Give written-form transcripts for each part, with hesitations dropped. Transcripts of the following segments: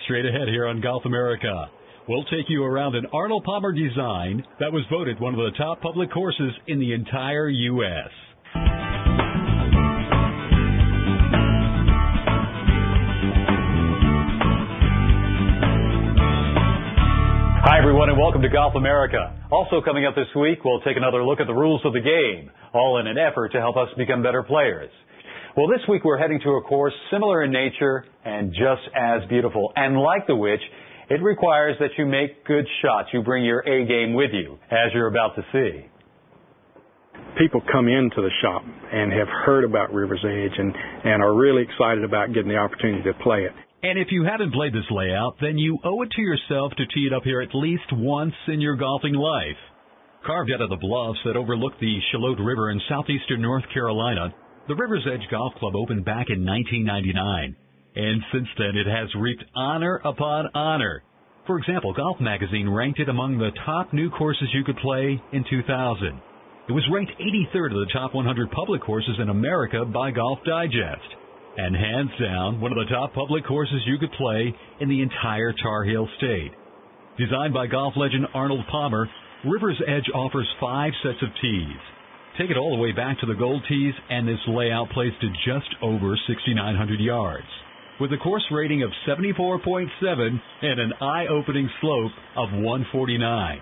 Straight ahead here on Golf America, we'll take you around an Arnold Palmer design that was voted one of the top public courses in the entire U.S. Hi, everyone, and welcome to Golf America. Also coming up this week, we'll take another look at the rules of the game, all in an effort to help us become better players. Well, this week we're heading to a course similar in nature and just as beautiful, and like the which, it requires that you make good shots. You bring your A game with you, as you're about to see. People come into the shop and have heard about River's Edge and are really excited about getting the opportunity to play it. And if you haven't played this layout, then you owe it to yourself to tee it up here at least once in your golfing life. Carved out of the bluffs that overlook the Shallotte River in southeastern North Carolina, the River's Edge Golf Club opened back in 1999. And since then, it has reaped honor upon honor. For example, Golf Magazine ranked it among the top new courses you could play in 2000. It was ranked 83rd of the top 100 public courses in America by Golf Digest. And hands down, one of the top public courses you could play in the entire Tar Heel State. Designed by golf legend Arnold Palmer, River's Edge offers 5 sets of tees. Take it all the way back to the gold tees, and this layout plays to just over 6,900 yards. With a course rating of 74.7 and an eye-opening slope of 149.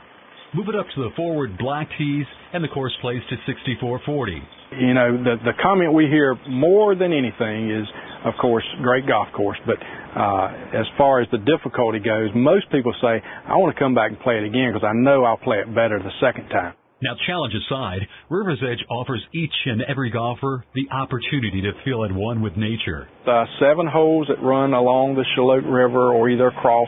Move it up to the forward black tees, and the course plays to 64.40. You know, the comment we hear more than anything is, of course, great golf course. But as far as the difficulty goes, most people say, I want to come back and play it again because I know I'll play it better the second time. Now, challenge aside, River's Edge offers each and every golfer the opportunity to feel at one with nature. 7 holes that run along the Shallotte River or either across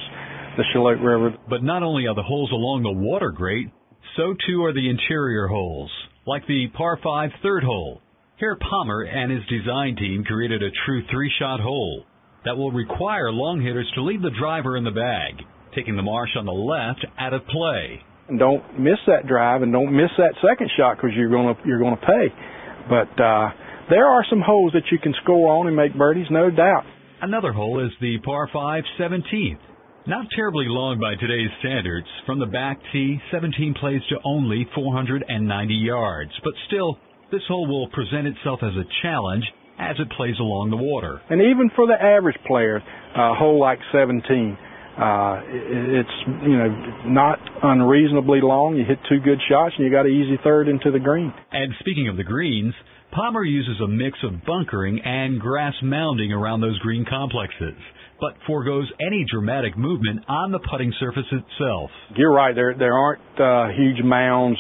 the Shallotte River. But not only are the holes along the water great, so too are the interior holes, like the par 5 third hole. Here, Palmer and his design team created a true 3-shot hole that will require long hitters to leave the driver in the bag, taking the marsh on the left out of play. And don't miss that drive and don't miss that second shot because you're going to pay. But there are some holes that you can score on and make birdies, no doubt. Another hole is the par 5 17th. Not terribly long by today's standards. From the back tee, 17 plays to only 490 yards. But still, this hole will present itself as a challenge as it plays along the water. And even for the average player, a hole like 17, it's, not unreasonably long. You hit 2 good shots and you got an easy third into the green. And speaking of the greens, Palmer uses a mix of bunkering and grass mounding around those green complexes, but foregoes any dramatic movement on the putting surface itself. You're right. There aren't huge mounds,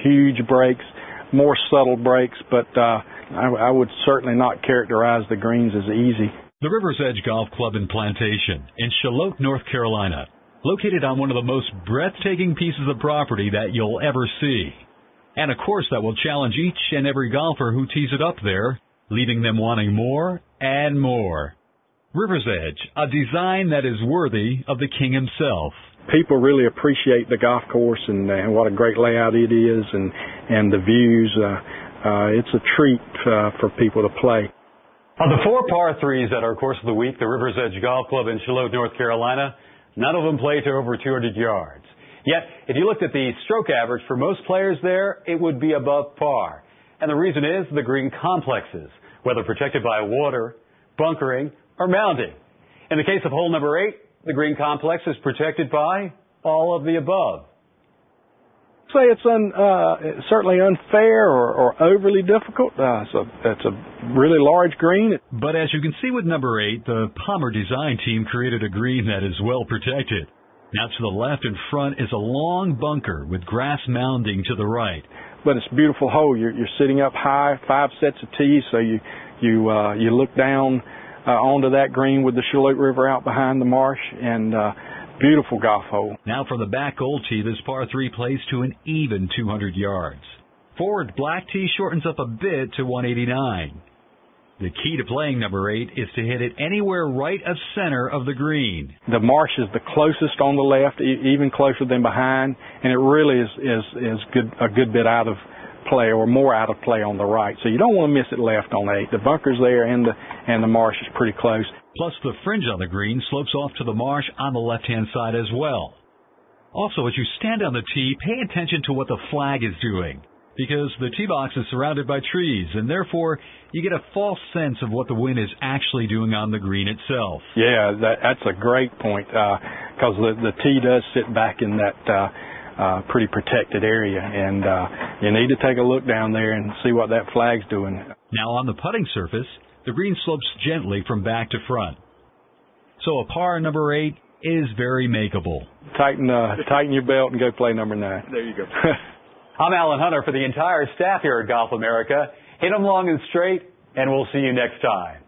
huge breaks, more subtle breaks, but I would certainly not characterize the greens as easy. The River's Edge Golf Club and Plantation in Shallotte, North Carolina, located on one of the most breathtaking pieces of property that you'll ever see. And a course that will challenge each and every golfer who tees it up there, leaving them wanting more and more. River's Edge, a design that is worthy of the king himself. People really appreciate the golf course and what a great layout it is and the views. It's a treat for people to play. Of the 4 par 3s at our course of the week, the River's Edge Golf Club in Shallotte, North Carolina, none of them play to over 200 yards. Yet, if you looked at the stroke average for most players there, it would be above par. And the reason is the green complexes, whether protected by water, bunkering, or mounding. In the case of hole number 8, the green complex is protected by all of the above. Say it's certainly unfair or overly difficult. It's a really large green. But as you can see with number 8, the Palmer design team created a green that is well protected. Now to the left in front is a long bunker with grass mounding to the right. But it's a beautiful hole. You're sitting up high, 5 sets of tees, so you look down onto that green with the Shallotte River out behind the marsh, and beautiful golf hole. Now from the back gold tee, this par 3 plays to an even 200 yards. Forward black tee shortens up a bit to 189. The key to playing number 8 is to hit it anywhere right of center of the green. The marsh is the closest on the left, even closer than behind, and it really is a good bit out of play or more out of play on the right. So you don't want to miss it left on 8. The bunker's there and the marsh is pretty close. Plus, the fringe on the green slopes off to the marsh on the left-hand side as well. Also, as you stand on the tee, pay attention to what the flag is doing, because the tee box is surrounded by trees, and therefore you get a false sense of what the wind is actually doing on the green itself. Yeah, that's a great point, because the tee does sit back in that pretty protected area, and you need to take a look down there and see what that flag's doing. Now, on the putting surface, the green slopes gently from back to front. So a par number 8 is very makeable. Tighten your belt and go play number 9. There you go. I'm Alan Hunter for the entire staff here at Golf America. Hit 'em long and straight, and we'll see you next time.